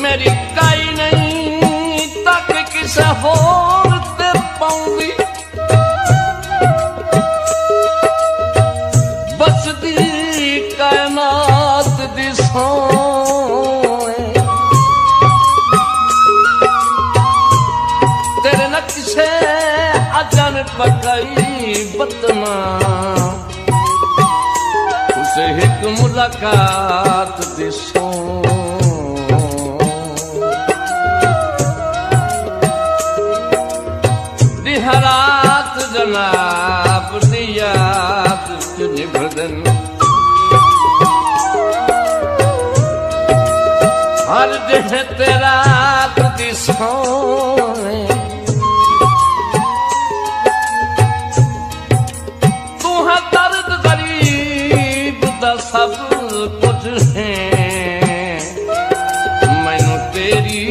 मेरी काई नहीं तक किसे होर ते पाउंदी बसदी कायनात दी सोए तेरे नक्शे अजन पकाई बतना उसे एक मुलाकात दी सो दिहरात जनाब दी याद च निभदन हर दिन तेरा दी सोए तू है दर्द गरीब दा सब कुछ है मैनू तेरी